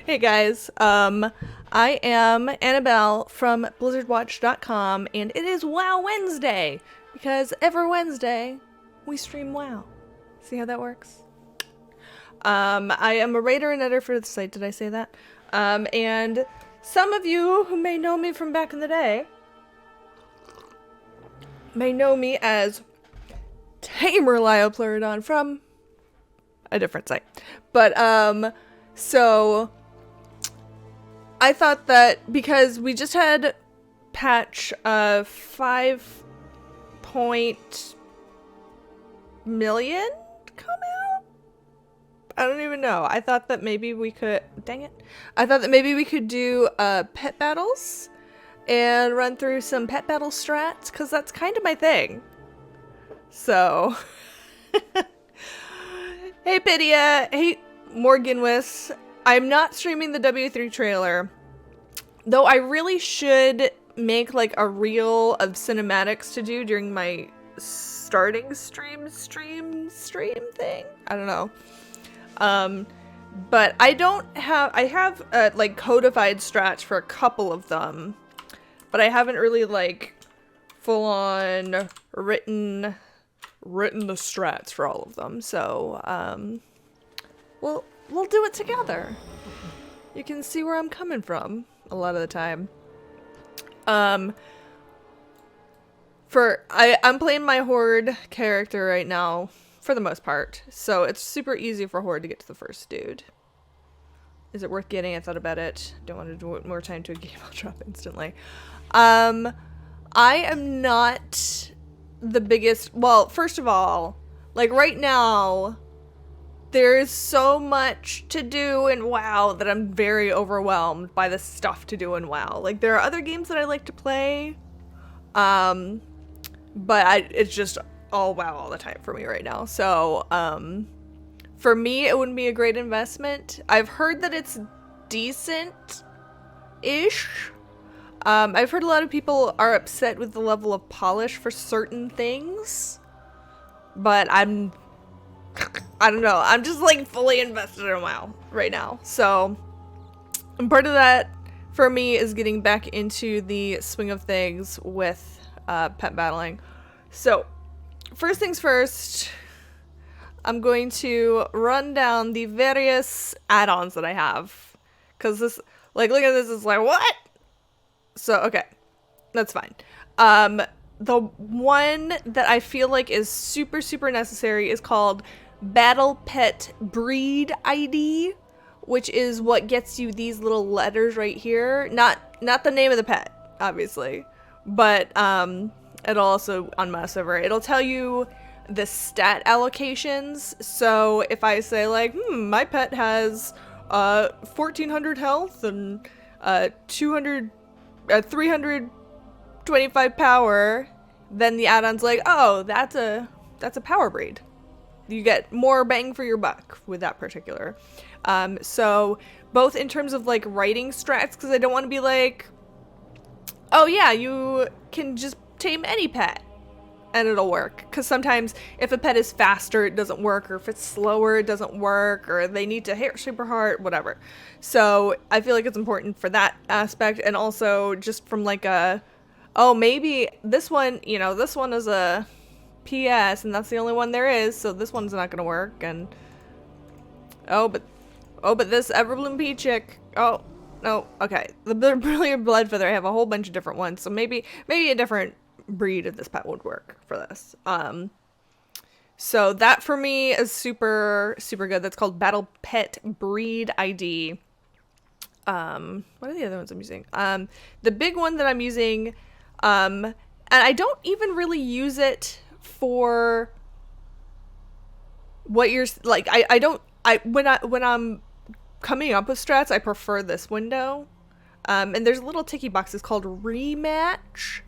Hey guys, I am Annabelle from BlizzardWatch.com, and it is WoW Wednesday, because every Wednesday we stream WoW. See how that works? I am a writer and editor for the site, did I say that? And some of you who may know me from back in the day may know me as Tamer Lyopleurodon from a different site. But, so I thought that because we just had patch 5 million come out? I don't even know. I thought that maybe we could, dang it. I thought that maybe we could do pet battles and run through some pet battle strats, because that's kind of my thing. So, hey Pidia, hey Morganwis. I'm not streaming the W3 trailer, though I really should make like a reel of cinematics to do during my starting stream thing. I don't know. But I have like codified strats for a couple of them, but I haven't really like full on written the strats for all of them. So, we'll do it together. You can see where I'm coming from a lot of the time. I'm playing my Horde character right now for the most part, so it's super easy for Horde to get to the first dude. Is it worth getting? I thought about it. Don't want to devote more time to a game I'll drop instantly. I am not the biggest, well, first of all, like right now, there's so much to do in WoW that I'm very overwhelmed by the stuff to do in WoW. Like, there are other games that I like to play, but it's just all WoW all the time for me right now. So, for me, it wouldn't be a great investment. I've heard that it's decent-ish. I've heard a lot of people are upset with the level of polish for certain things, but I don't know. I'm just like fully invested in WoW right now. So, and part of that for me is getting back into the swing of things with pet battling. So, first things first, I'm going to run down the various add-ons that I have. Because this, like, look at this, it's like, what? So, okay. That's fine. The one that I feel like is super, super necessary is called Battle Pet Breed ID, which is what gets you these little letters right here. Not the name of the pet, obviously, but it'll also on mouse over. It'll tell you the stat allocations. So if I say like, my pet has 1400 health and 325 power, then the add-on's like, oh, that's a power breed. You get more bang for your buck with that particular. So both in terms of like writing strats, because I don't want to be like, oh yeah, you can just tame any pet and it'll work. Because sometimes if a pet is faster, it doesn't work, or if it's slower, it doesn't work, or they need to hit super hard, whatever. So I feel like it's important for that aspect, and also just from like oh, maybe this one, this one is a PS, and that's the only one there is, so this one's not gonna work. And oh, but this Everbloom Pea chick. Oh no, okay. The Brilliant Bloodfeather, I have a whole bunch of different ones, so maybe a different breed of this pet would work for this. So that for me is super, super good. That's called Battle Pet Breed ID. What are the other ones I'm using? The big one that I'm using, and I don't even really use it for what you're like. When I'm coming up with strats, I prefer this window. And there's little ticky boxes called rematch,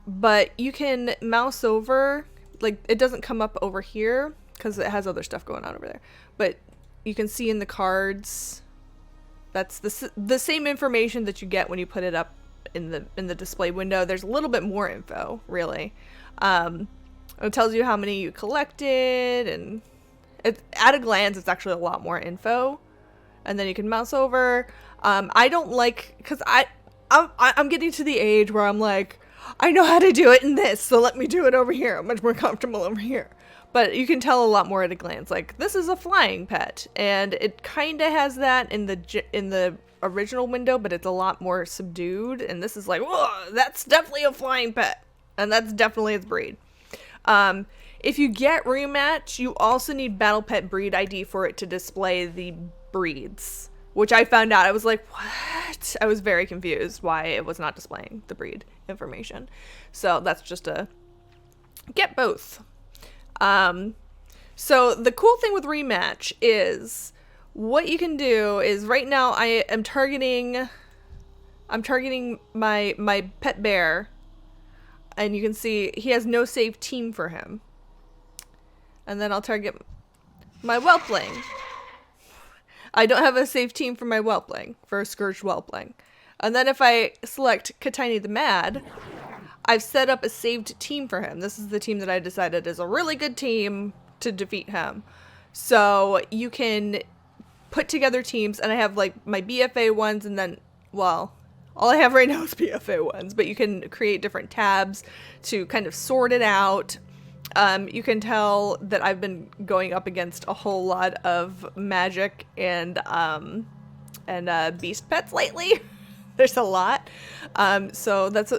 but you can mouse over, like it doesn't come up over here because it has other stuff going on over there, but you can see in the cards, that's the same information that you get when you put it up in the display window. There's a little bit more info, really. It tells you how many you collected, and at a glance, it's actually a lot more info. and then you can mouse over. I don't like, because I'm getting to the age where I'm like, I know how to do it in this, so let me do it over here. I'm much more comfortable over here. But you can tell a lot more at a glance. Like, this is a flying pet, and it kind of has that in the original window, but it's a lot more subdued. And this is like, whoa, that's definitely a flying pet, and that's definitely its breed. If you get rematch, you also need Battle Pet Breed ID for it to display the breeds, which I found out. I was like, what? I was very confused why it was not displaying the breed information. So that's just a get both. So the cool thing with rematch is what you can do is right now I'm targeting my pet bear, and you can see he has no saved team for him. And then I'll target my whelpling. I don't have a saved team for my whelpling, for a scourged whelpling. And then if I select Katini the Mad, I've set up a saved team for him. This is the team that I decided is a really good team to defeat him. So you can put together teams, and I have like my BFA ones, and then, well, all I have right now is BFA ones, but you can create different tabs to kind of sort it out. You can tell that I've been going up against a whole lot of magic and beast pets lately. There's a lot. So that's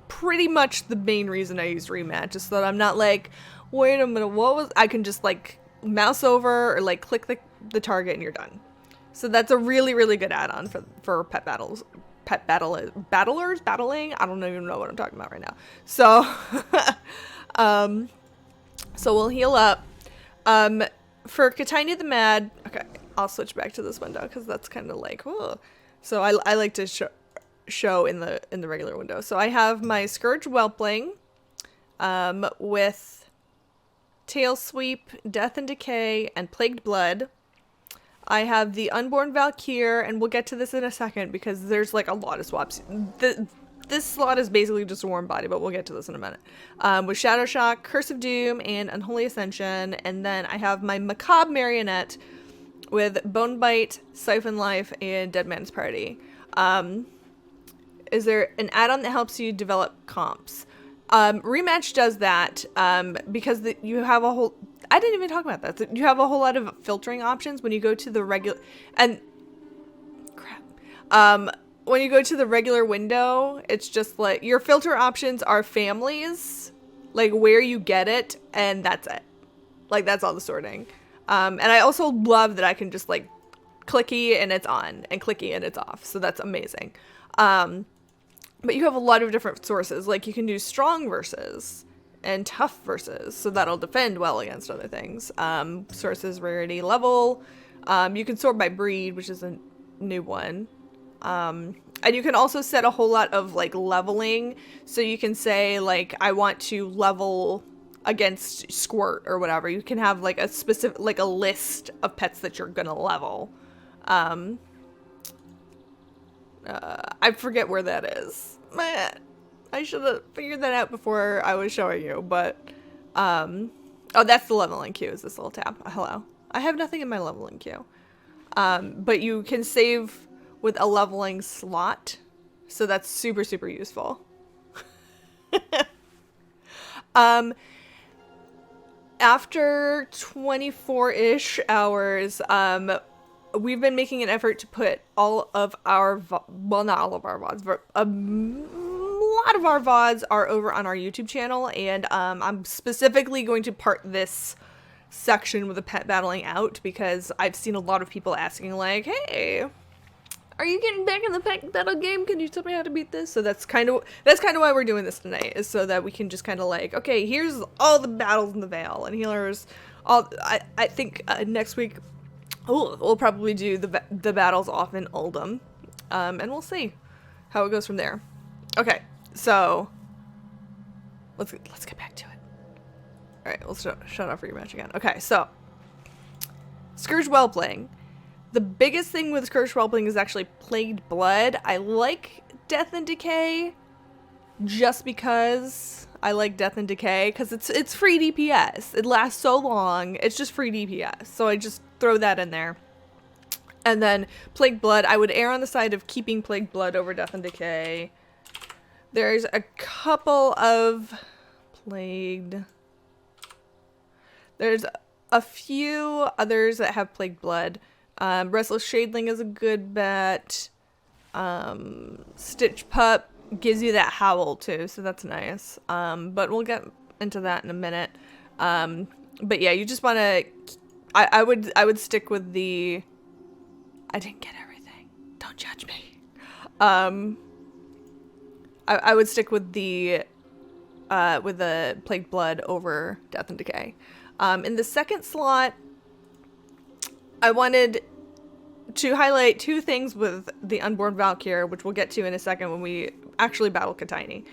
pretty much the main reason I use rematch, is so that I'm not like, wait a minute, I can just like mouse over or like click the target and you're done. So that's a really, really good add-on for pet battles. Battling? I don't even know what I'm talking about right now. So, so we'll heal up. For Katini the Mad, okay, I'll switch back to this window because that's kind of like, whoa. So I like to show in the regular window. So I have my Scourge Whelpling, with Tail Sweep, Death and Decay, and Plagued Blood. I have the Unborn Valkyr, and we'll get to this in a second because there's like a lot of swaps. This slot is basically just a warm body, but we'll get to this in a minute. With Shadow Shock, Curse of Doom, and Unholy Ascension. And then I have my Macabre Marionette with Bone Bite, Siphon Life, and Dead Man's Party. Is there an add-on that helps you develop comps? Rematch does that because you have a whole... I didn't even talk about that. You have a whole lot of filtering options when you go to the regular... And... Crap. When you go to the regular window, it's just like... Your filter options are families, like where you get it, and that's it. Like, that's all the sorting. And I also love that I can just, like, clicky and it's on, and clicky and it's off. So that's amazing. But you have a lot of different sources. Like, you can do strong versus... and tough versus, so that'll defend well against other things. Sources, rarity, level. You can sort by breed, which is a new one. And you can also set a whole lot of like leveling. So you can say like, I want to level against Squirt or whatever. You can have like a specific, like a list of pets that you're gonna level. I forget where that is. I should have figured that out before I was showing you, but, oh, that's the leveling queue, is this little tab. Hello. I have nothing in my leveling queue. But you can save with a leveling slot, so that's super, super useful. After 24-ish hours, we've been making an effort to put all of our, well, not all of our VODs, but, a lot of our VODs are over on our YouTube channel, and I'm specifically going to part this section with the pet battling out because I've seen a lot of people asking like, hey, are you getting back in the pet battle game? Can you tell me how to beat this? So that's kind of why we're doing this tonight, is so that we can just kind of like, okay, here's all the battles in the Vale, and here's all, I think next week we'll probably do the battles off in Uldum, and we'll see how it goes from there. Okay. So, let's get back to it. Alright, we'll shut off rematch again. Okay, so, Scourge Whelpling. The biggest thing with Scourge Whelpling is actually Plagued Blood. I like Death and Decay just because I like Death and Decay, because it's free DPS. It lasts so long, it's just free DPS. So I just throw that in there. And then Plague Blood, I would err on the side of keeping Plague Blood over Death and Decay. There's a couple of Plagued. There's a few others that have Plague Blood. Restless Shadeling is a good bet. Stitch Pup gives you that howl too, so that's nice. But we'll get into that in a minute. But yeah, you just want to... I would stick with the... I didn't get everything. Don't judge me. I would stick with the Plague Blood over Death and Decay. In the second slot, I wanted to highlight two things with the Unborn Valkyr, which we'll get to in a second when we actually battle Katini.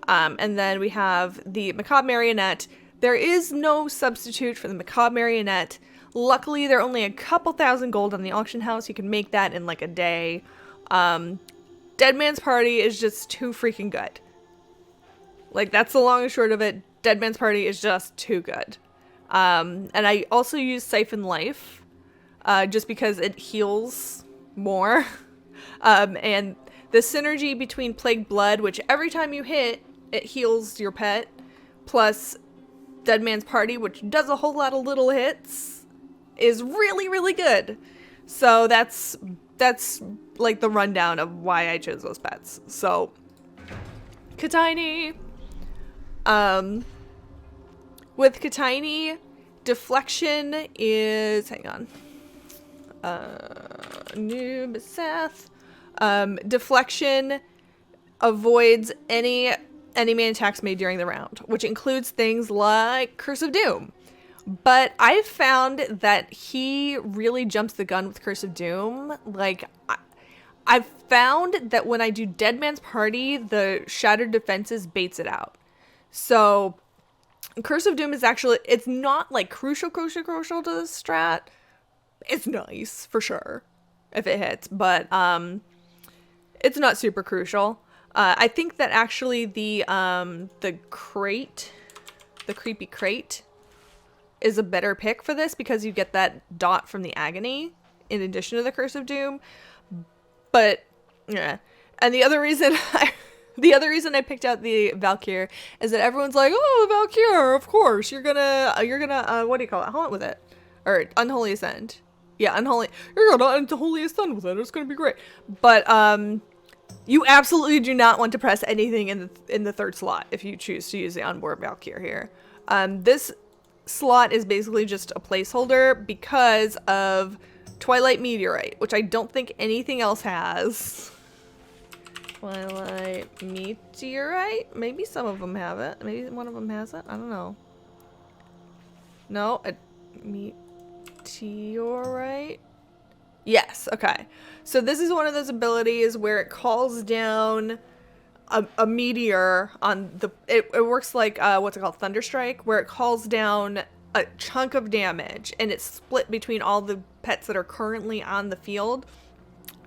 And then we have the Macabre Marionette. There is no substitute for the Macabre Marionette. Luckily, they're only a couple thousand gold on the auction house. You can make that in like a day. Dead Man's Party is just too freaking good. Like, that's the long and short of it. Dead Man's Party is just too good. And I also use Siphon Life, just because it heals more. And the synergy between Plague Blood, which every time you hit, it heals your pet, plus Dead Man's Party, which does a whole lot of little hits, is really, really good. So that's like the rundown of why I chose those pets. So Katini, with Katini, deflection is, hang on, Noob Seth. Deflection avoids any enemy attacks made during the round, which includes things like Curse of Doom. But I've found that he really jumps the gun with Curse of Doom. Like, I've found that when I do Dead Man's Party, the Shattered Defenses baits it out. So, Curse of Doom is actually, it's not like crucial to the strat. It's nice, for sure, if it hits, but it's not super crucial. I think that actually the crate, the creepy crate, is a better pick for this because you get that dot from the Agony in addition to the Curse of Doom. But yeah, and the other reason I picked out the Valkyr is that everyone's like, oh, the Valkyr, of course you're gonna what do you call it? Haunt with it, or Unholy Ascend. Yeah, you're gonna Unholy Ascend with it. It's gonna be great. But you absolutely do not want to press anything in the third slot if you choose to use the Unborn Valkyr here. This slot is basically just a placeholder because of Twilight Meteorite, which I don't think anything else has. Twilight Meteorite? Maybe some of them have it. Maybe one of them has it. I don't know. No, a Meteorite? Yes, okay. So this is one of those abilities where it calls down a meteor on the... It works like, what's it called? Thunderstrike, where it calls down a chunk of damage, and it's split between all the pets that are currently on the field.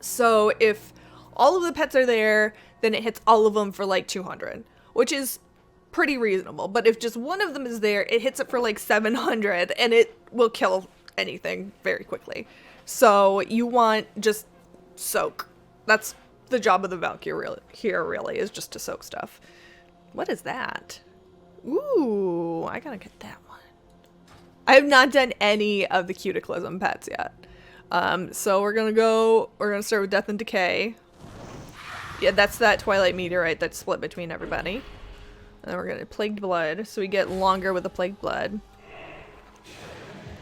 So if all of the pets are there, then it hits all of them for like 200, which is pretty reasonable. But if just one of them is there, it hits it for like 700, and it will kill anything very quickly. So you want just soak. That's the job of the Valkyr really, is just to soak stuff. What is that? Ooh, I gotta get that one. I have not done any of the Cuticlism pets yet. So we're gonna start with Death and Decay. Yeah, that's that Twilight Meteorite that's split between everybody. And then we're gonna Plagued Blood, so we get longer with the Plagued Blood.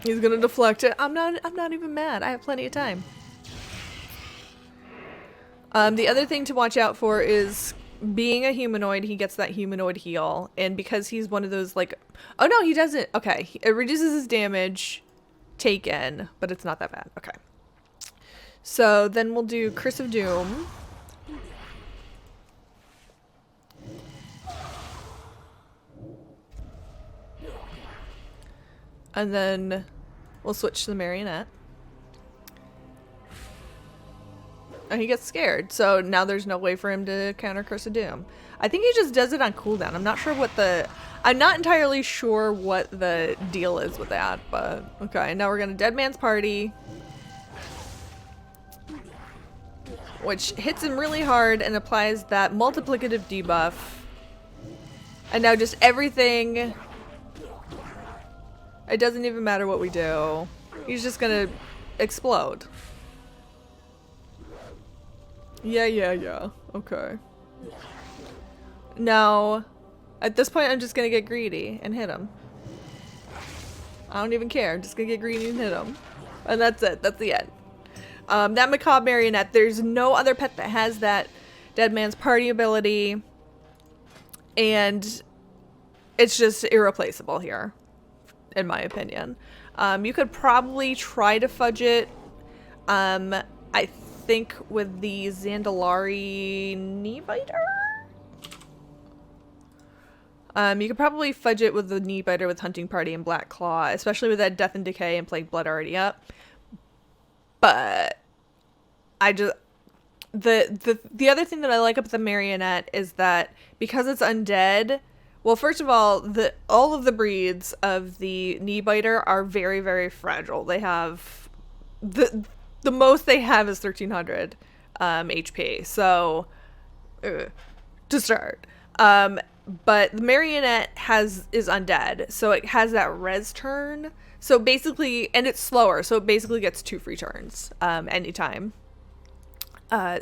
He's gonna deflect it. I'm not even mad. I have plenty of time. The other thing to watch out for is being a humanoid, he gets that humanoid heal. And because he's one of those like... Oh no, he doesn't. Okay. It reduces his damage taken, but it's not that bad. Okay. So then we'll do Curse of Doom. And then we'll switch to the Marionette. And he gets scared, so now there's no way for him to counter Curse of Doom. I think he just does it on cooldown. I'm not entirely sure what the deal is with that, but okay. Now we're gonna Dead Man's Party. which hits him really hard and applies that multiplicative debuff. And now just everything, it doesn't even matter what we do. He's just gonna explode. Yeah. Okay. Now, at this point, I'm just gonna get greedy and hit him. I don't even care. I'm just gonna get greedy and hit him. And that's it. That's the end. That Macabre Marionette, there's no other pet that has that Dead Man's Party ability. And it's just irreplaceable here, in my opinion. You could probably try to fudge it. I think with the Zandalari Knee Biter? You could probably fudge it with the Knee Biter with Hunting Party and Black Claw, especially with that Death and Decay and Plague Blood already up. But I just the other thing that I like about the Marionette is that because it's undead, well, first of all, all of the breeds of the Knee Biter are very, very fragile. They have the most they have is 1300 HP. So to start. But the Marionette is undead, so it has that res turn. So basically, and it's slower, so it basically gets 2 free turns anytime.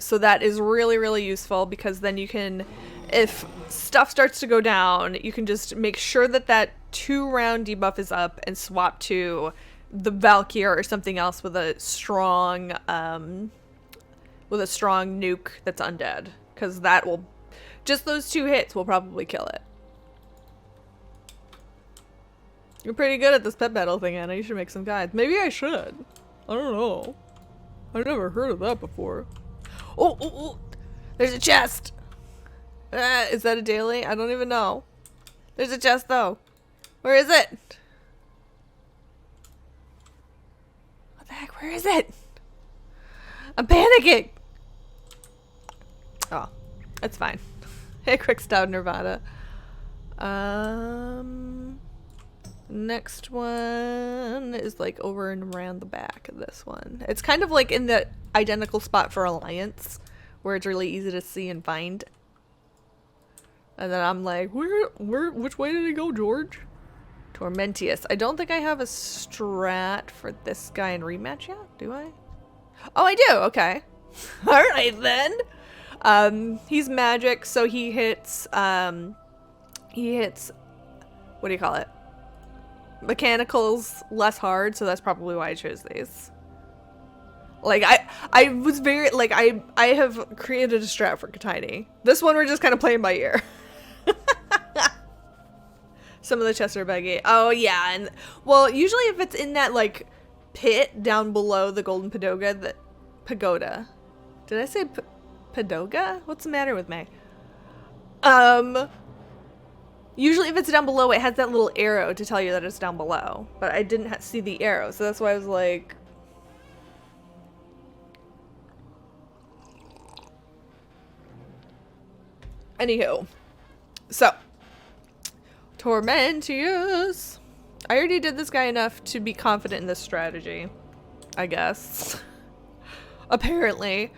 So that is really, really useful because then you can, if stuff starts to go down, you can just make sure that 2-round debuff is up and swap to the Valkyr or something else with a strong nuke that's undead, because that will. Just those 2 hits will probably kill it. You're pretty good at this pet battle thing, Anna. You should make some guides. Maybe I should. I don't know. I've never heard of that before. Oh! There's a chest! Is that a daily? I don't even know. There's a chest, though. Where is it? What the heck? Where is it? I'm panicking! Oh, that's fine. Hey, quick stab Nirvana. Next one is like over and around the back of this one. It's kind of like in the identical spot for Alliance, where it's really easy to see and find. And then I'm like, which way did it go, George? Tormentius. I don't think I have a strat for this guy in rematch yet, do I? Oh, I do. Okay. All right then. He's magic, so he hits, what do you call it? Mechanicals less hard, so that's probably why I chose these. Like, I was very, like, I have created a strat for Katini. This one we're just kind of playing by ear. Some of the chests are buggy. Oh, yeah, and, well, usually if it's in that, like, pit down below the Golden Pagoda. Did I say Padoga? What's the matter with me? Usually if it's down below, it has that little arrow to tell you that it's down below. But I didn't see the arrow, so that's why I was like... Anywho. So. Tormentius. I already did this guy enough to be confident in this strategy. I guess. Apparently.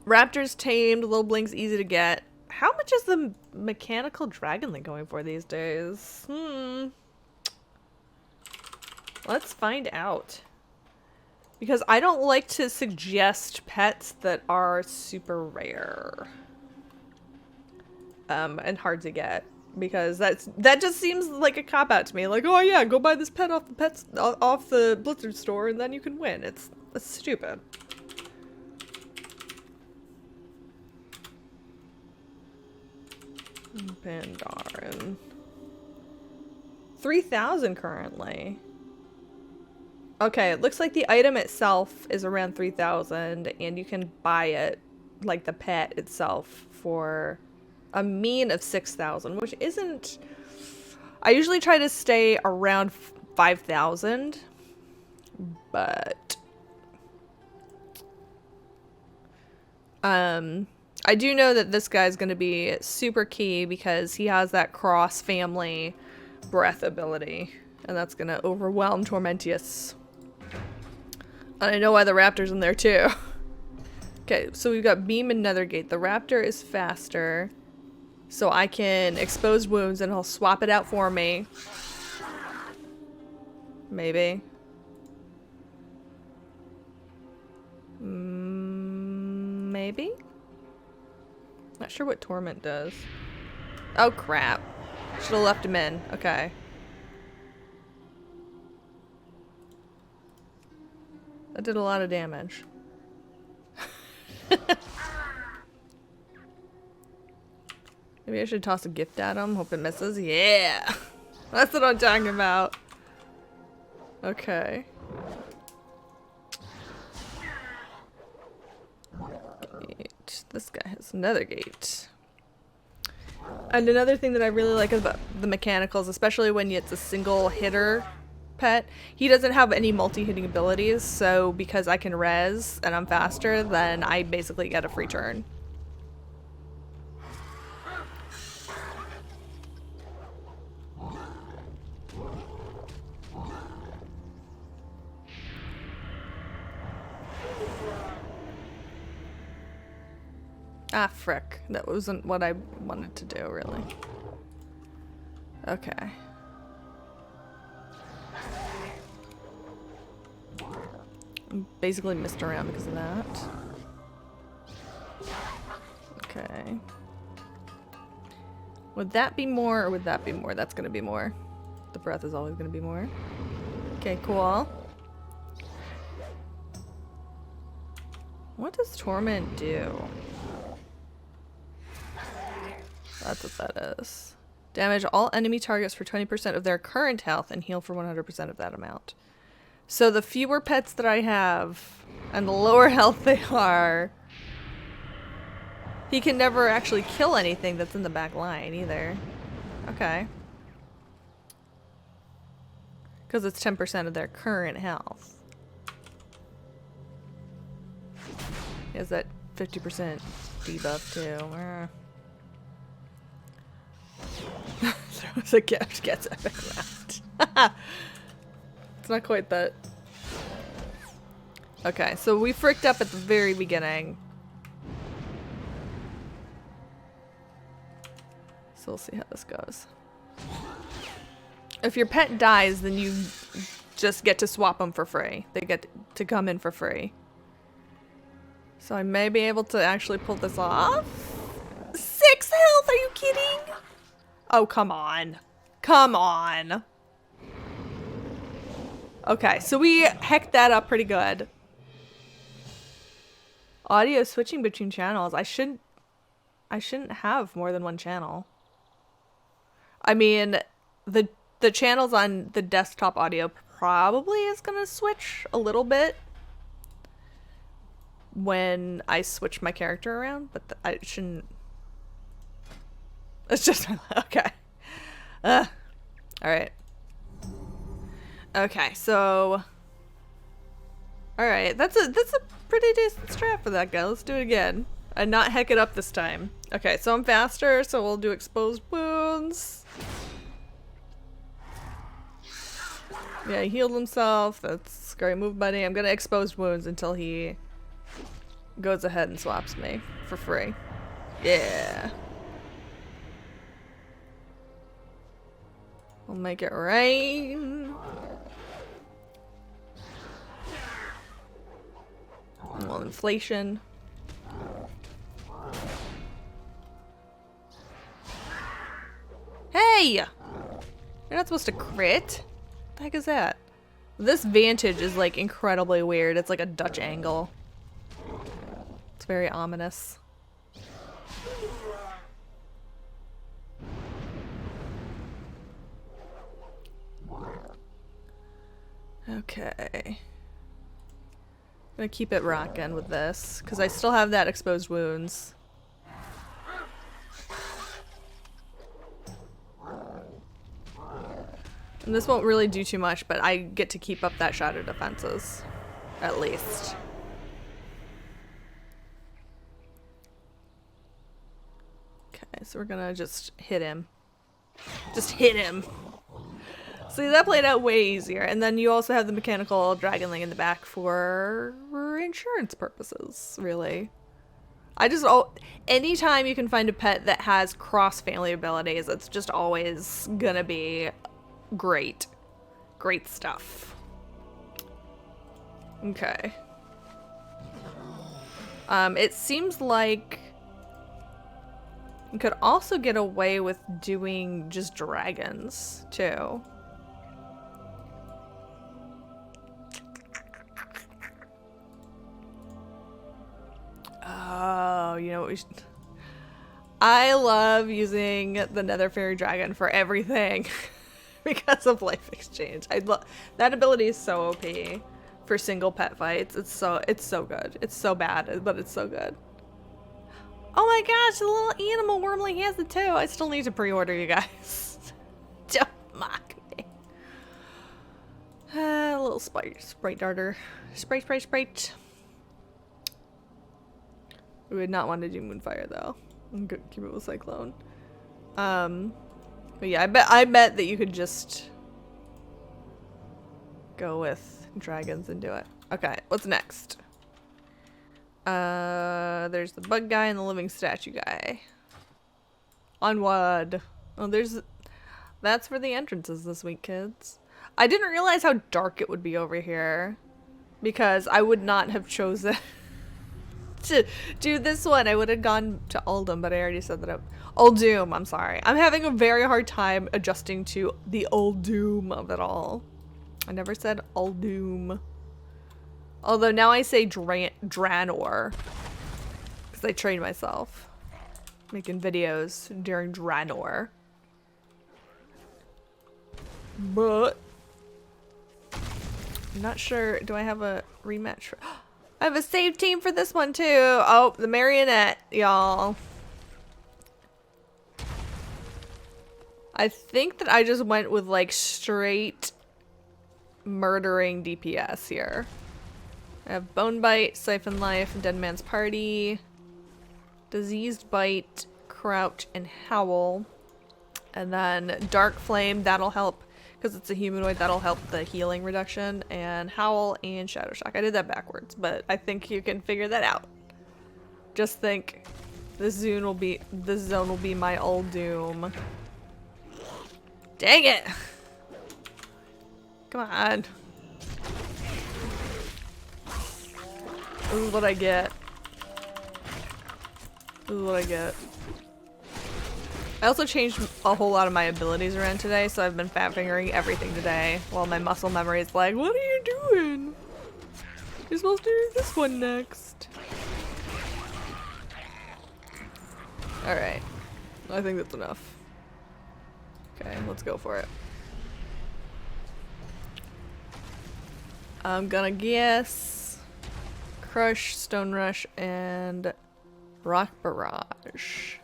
Raptor's tamed, Lil Blink's easy to get. How much is the mechanical dragonling going for these days? Let's find out. Because I don't like to suggest pets that are super rare. And hard to get. Because that just seems like a cop-out to me. Like, oh yeah, go buy this pet off the Blizzard store and then you can win. That's stupid. Pandaren. 3,000 currently. Okay, it looks like the item itself is around 3,000 and you can buy it, like the pet itself, for a mean of 6,000, which isn't... I usually try to stay around 5,000, but... I do know that this guy's going to be super key because he has that cross-family breath ability. And that's going to overwhelm Tormentius. And I know why the Raptor's in there too. Okay, so we've got Beam and Nethergate. The Raptor is faster, so I can expose wounds and he'll swap it out for me. Maybe. Maybe? Not sure what Torment does. Oh crap. Should have left him in. Okay. That did a lot of damage. Maybe I should toss a gift at him. Hope it misses. Yeah! That's what I'm talking about. Okay. Gate. This guy has another gate. And another thing that I really like about the mechanicals, especially when it's a single hitter pet, he doesn't have any multi-hitting abilities, so because I can res and I'm faster, then I basically get a free turn. Ah, frick. That wasn't what I wanted to do, really. Okay. Basically missed around because of that. Okay. Would that be more or would that be more? That's gonna be more. The breath is always gonna be more. Okay, cool. What does Torment do? That's what that is. Damage all enemy targets for 20% of their current health and heal for 100% of that amount. So the fewer pets that I have and the lower health they are, he can never actually kill anything that's in the back line either. Okay. Because it's 10% of their current health. He has that 50% debuff too. Throws a gift, gets epic round. It's not quite that. Okay, so we fricked up at the very beginning. So we'll see how this goes. If your pet dies, then you just get to swap them for free. They get to come in for free. So I may be able to actually pull this off. 6 health, are you kidding? Oh, come on. Come on. Okay, so we hecked that up pretty good. Audio switching between channels. I shouldn't have more than one channel. I mean, the channels on the desktop audio probably is gonna switch a little bit when I switch my character around, but I shouldn't. It's just okay. All right. Okay, so all right, that's a pretty decent strat for that guy. Let's do it again and not heck it up this time. Okay, so I'm faster, so we'll do exposed wounds. Yeah, he healed himself. That's a great move, buddy. I'm gonna exposed wounds until he goes ahead and swaps me for free. Yeah. We'll make it rain. Well, inflation. Hey! You're not supposed to crit. What the heck is that? This vantage is like incredibly weird. It's like a Dutch angle. It's very ominous. Okay. I'm gonna keep it rocking with this, because I still have that exposed wounds. And this won't really do too much, but I get to keep up that shadow defenses. At least. Okay, so we're gonna just hit him. Just hit him! See, that played out way easier. And then you also have the mechanical dragonling in the back for insurance purposes, really. Anytime you can find a pet that has cross-family abilities, it's just always gonna be great. Great stuff. Okay. It seems like you could also get away with doing just dragons, too. Oh, you know what we should... I love using the Nether Fairy Dragon for everything because of life exchange. I love that ability is so OP for single pet fights. It's so good. It's so bad, but it's so good. Oh my gosh, the little animal Wormling has it too. I still need to pre-order, you guys. Don't mock me. A little sprite darter. Sprite. We would not want to do Moonfire though. I'm good. Keep it with Cyclone. But yeah, I bet that you could just go with dragons and do it. Okay, what's next? There's the bug guy and the living statue guy. Onward. Oh, that's for the entrances this week, kids. I didn't realize how dark it would be over here because I would not have chosen to do this one. I would have gone to Uldum, but I already said that. Uldum, I'm sorry. I'm having a very hard time adjusting to the Uldum of it all. I never said Uldum. Although now I say Draenor. Because I trained myself making videos during Draenor. But I'm not sure. Do I have a rematch for... I have a save team for this one too. Oh, the marionette, y'all. I think that I just went with like straight murdering DPS here. I have Bone Bite, Siphon Life, Dead Man's Party, Diseased Bite, Crouch, and Howl. And then Dark Flame, that'll help because it's a humanoid, that'll help the healing reduction, and Howl and Shadow Shock. I did that backwards, but I think you can figure that out. Just think this zone will be my old doom. Dang it! Come on. This is what I get. This is what I get. I also changed a whole lot of my abilities around today, so I've been fat fingering everything today while my muscle memory is like, what are you doing? You're supposed to do this one next. Alright. I think that's enough. Okay, let's go for it. I'm gonna guess Crush, Stone Rush, and Rock Barrage.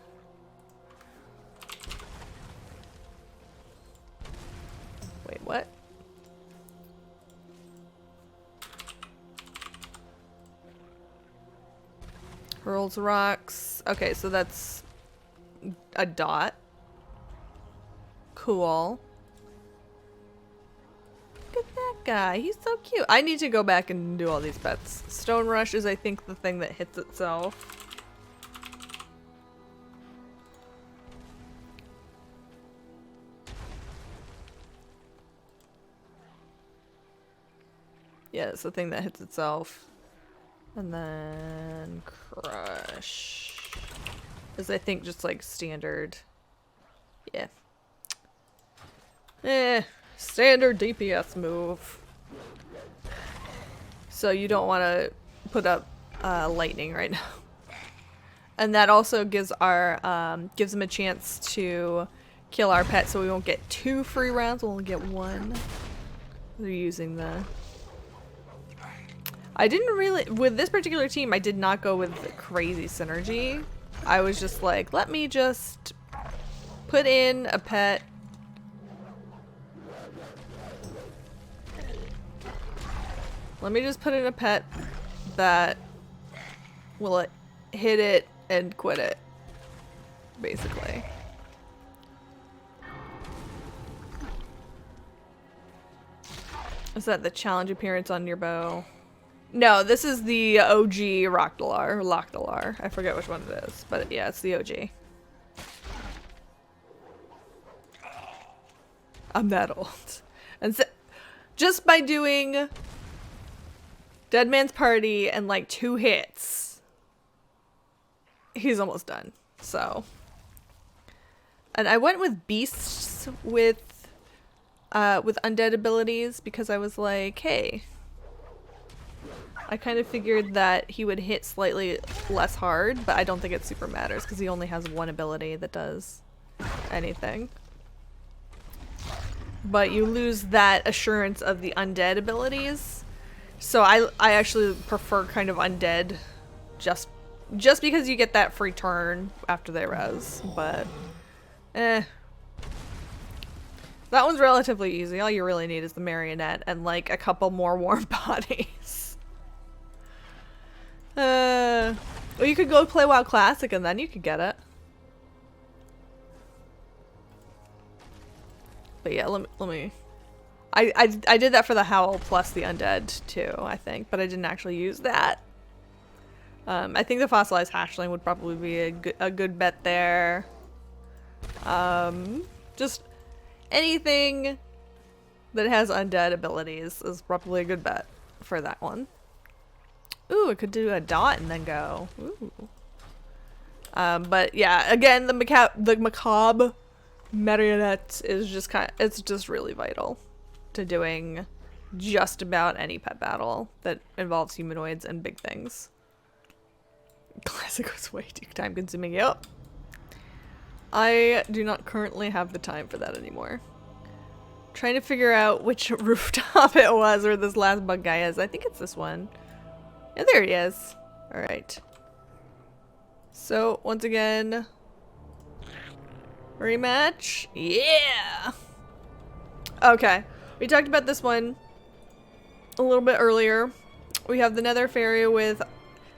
Wait, what? Hurls rocks. Okay, so that's a dot. Cool. Look at that guy. He's so cute. I need to go back and do all these pets. Stone Rush is, I think, the thing that hits itself. Yeah, it's the thing that hits itself. And then Crush is, I think, just like standard. Yeah. Standard DPS move. So you don't want to put up lightning right now. And that also gives them a chance to kill our pet, so we won't get 2 free rounds, we'll only get 1. They're using the... I didn't really, with this particular team, I did not go with crazy synergy. I was just like, let me just put in a pet. Let me just put in a pet that will hit it and quit it, basically. Is that the challenge appearance on your bow? No, this is the OG Lochdalar. I forget which one it is, but yeah, it's the OG. I'm that old. And so, just by doing Dead Man's Party and like 2 hits, he's almost done. So, and I went with beasts with undead abilities because I was like, hey, I kind of figured that he would hit slightly less hard, but I don't think it super matters because he only has 1 ability that does anything. But you lose that assurance of the undead abilities. So I actually prefer kind of undead just because you get that free turn after they res. But that one's relatively easy. All you really need is the marionette and like a couple more warm bodies. Well, you could go play WoW Classic and then you could get it. But yeah, let me. I did that for the Howl plus the undead too, I think, but I didn't actually use that. I think the fossilized hatchling would probably be a good bet there. Just anything that has undead abilities is probably a good bet for that one. Ooh, it could do a dot and then go. Ooh. But yeah, again, the macabre marionette is just it's just really vital to doing just about any pet battle that involves humanoids and big things. Classic was way too time consuming. Yep. I do not currently have the time for that anymore. Trying to figure out which rooftop it was where this last bug guy is. I think it's this one. Yeah, there he is. Alright. So, once again, rematch? Yeah! Okay. We talked about this one a little bit earlier. We have the Nether Fairy with...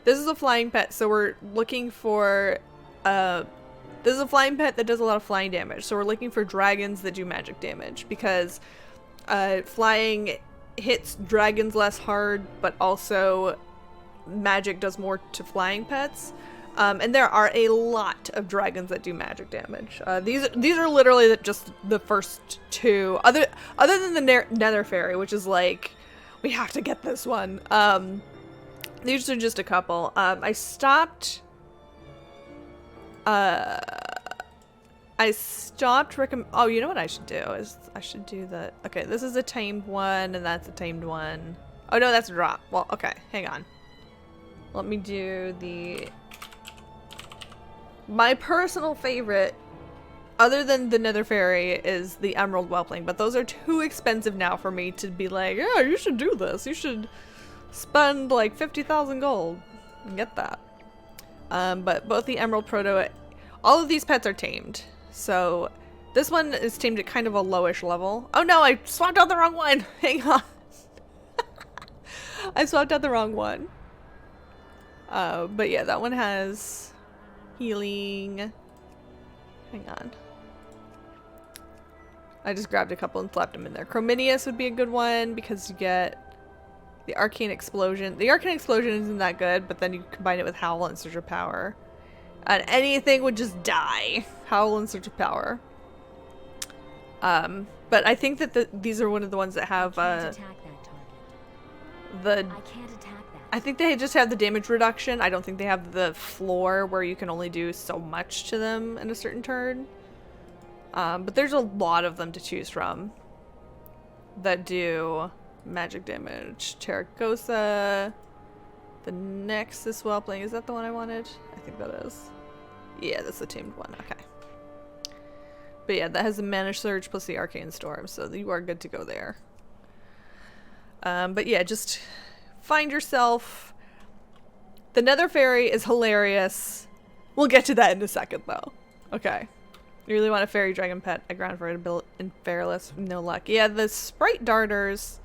This is a flying pet, so we're looking for... This is a flying pet that does a lot of flying damage, so we're looking for dragons that do magic damage, because flying hits dragons less hard, but also magic does more to flying pets. And there are a lot of dragons that do magic damage. These are literally just the first 2, other than the Nether Fairy, which is like, we have to get this one. These are just a couple. I stopped oh, you know what I should do is I should do the, okay, this is a tamed one and that's a tamed one. Oh no, that's a drop. Well, okay, hang on. Let me do my personal favorite, other than the Nether Fairy, is the Emerald Whelpling, but those are too expensive now for me to be like, yeah, you should do this. You should spend like 50,000 gold and get that. But both the Emerald Proto, all of these pets are tamed. So this one is tamed at kind of a lowish level. Oh no, I swapped out the wrong one. Hang on. I swapped out the wrong one. But yeah, that one has healing. Hang on. I just grabbed a couple and slapped them in there. Chrominius would be a good one because you get the Arcane Explosion. The Arcane Explosion isn't that good, but then you combine it with Howl and Surge of Power. And anything would just die. Howl and Surge of Power. But I think that these are one of the ones that have I can't attack that. I think they just have the damage reduction. I don't think they have the floor where you can only do so much to them in a certain turn. But there's a lot of them to choose from that do magic damage. Terracosa, the Nexus Whelpling. Is that the one I wanted? I think that is. Yeah, that's the tamed one. Okay. But yeah, that has the Mana Surge plus the Arcane Storm, so you are good to go there. But yeah, just find yourself. The Nether Fairy is hilarious. We'll get to that in a second, though. Okay. You really want a fairy dragon pet, a ground for in Fairless, no luck. Yeah, the Sprite Darters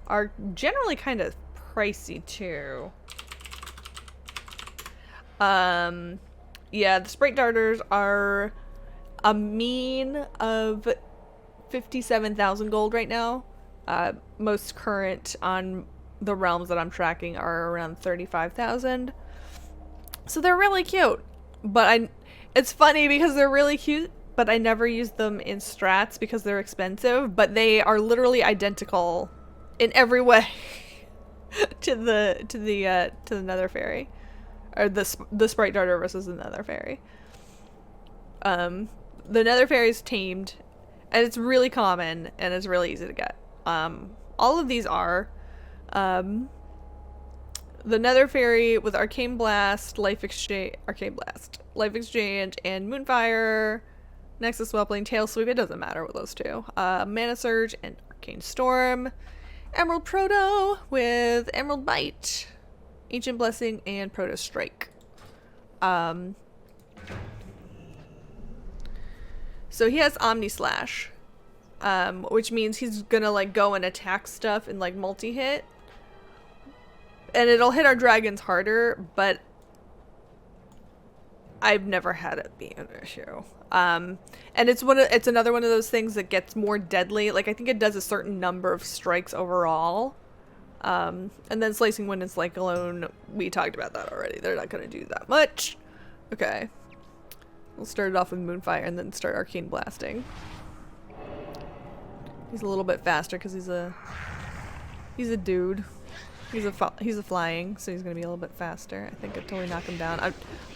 are generally kind of pricey, too. Yeah, the Sprite Darters are a mean of 57,000 gold right now. Most current on the realms that I'm tracking are around 35,000. So they're really cute. But it's funny because they're really cute, but I never use them in strats because they're expensive, but they are literally identical in every way to the Nether Fairy. Or the Sprite Darter versus the Nether Fairy. The Nether Fairy is tamed, and it's really common, and it's really easy to get. All of these are. The Nether Fairy with Arcane Blast, Life Exchange, and Moonfire, Nexus Whelpling, Tail Sweep, it doesn't matter with those two. Mana Surge and Arcane Storm. Emerald Proto with Emerald Bite, Ancient Blessing, and Proto Strike. So he has Omni Slash, which means he's gonna like go and attack stuff and like multi-hit. And it'll hit our dragons harder, but I've never had it be an issue. And it's another one of those things that gets more deadly. Like I think it does a certain number of strikes overall. And then Slicing Wind and Cyclone, we talked about that already. They're not gonna do that much. Okay. We'll start it off with Moonfire and then start Arcane Blasting. He's a little bit faster because he's a dude. He's a flying, so he's gonna be a little bit faster. I think I totally knock him down. I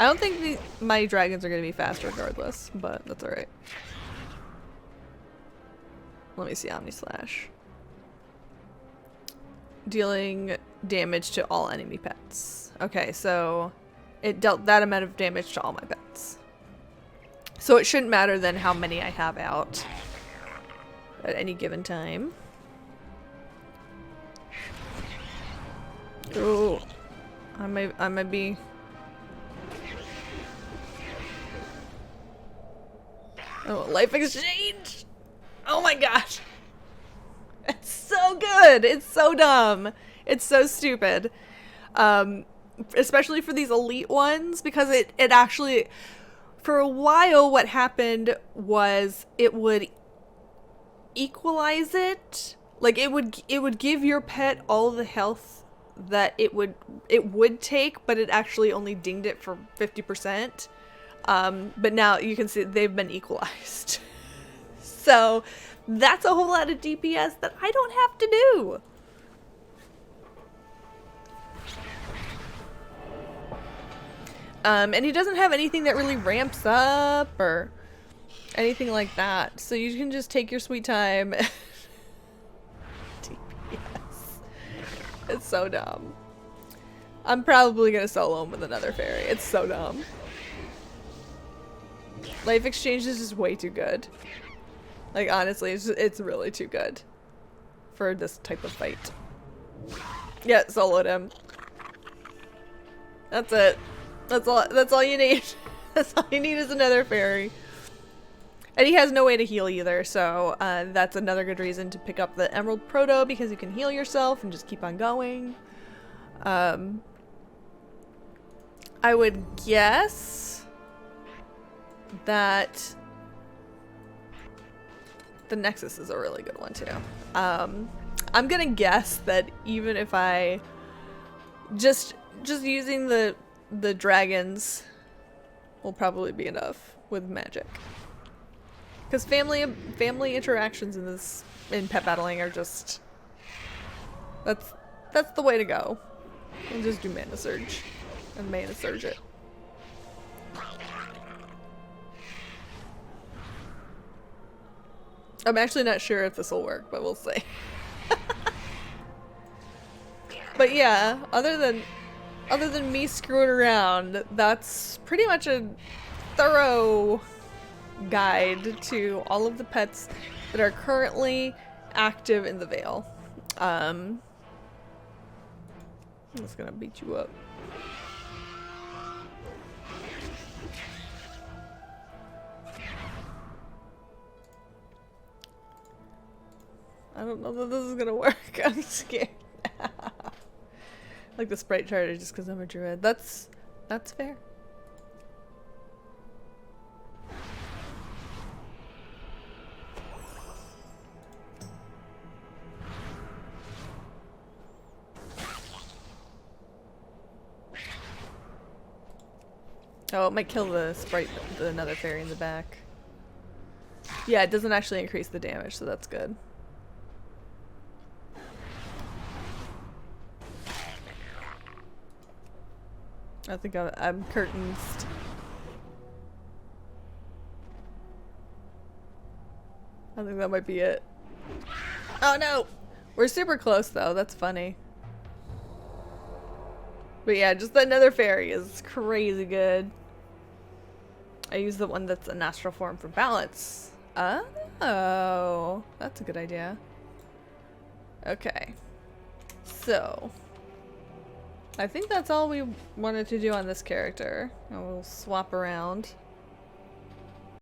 don't think my dragons are gonna be fast regardless, but that's alright. Let me see Omni Slash. Dealing damage to all enemy pets. Okay, so it dealt that amount of damage to all my pets. So it shouldn't matter then how many I have out at any given time. Ooh, I might be. Oh, Life Exchange! Oh my gosh! It's so good! It's so dumb! It's so stupid. Especially for these elite ones, because it actually, for a while what happened was it would equalize it. Like it would give your pet all the health that it would take, but it actually only dinged it for 50%. But now you can see they've been equalized. So that's a whole lot of DPS that I don't have to do. And he doesn't have anything that really ramps up or anything like that. So you can just take your sweet time. It's so dumb. I'm probably gonna solo him with another fairy. It's so dumb. Life Exchange is just way too good. Like honestly, it's really too good for this type of fight. Yeah, soloed him. That's it. That's all you need. That's all you need is another fairy. And he has no way to heal either, so that's another good reason to pick up the Emerald Proto, because you can heal yourself and just keep on going. I would guess that the Nexus is a really good one too. I'm gonna guess that even if I just using the dragons will probably be enough with magic. Because family interactions in pet battling are just that's the way to go. And just do mana surge and mana surge it. I'm actually not sure if this will work, but we'll see. But yeah, other than me screwing around, that's pretty much a thorough guide to all of the pets that are currently active in the Vale. I'm just gonna beat you up. I don't know that this is gonna work. I'm scared. Like the sprite charter just because I'm a druid. That's fair. Oh, it might kill the sprite, another fairy in the back. Yeah, it doesn't actually increase the damage, so that's good. I think I'm curtains. I think that might be it. Oh no! We're super close though, that's funny. But yeah, just another fairy is crazy good. I use the one that's an astral form for balance. Oh, that's a good idea. Okay. So, I think that's all we wanted to do on this character. And we'll swap around.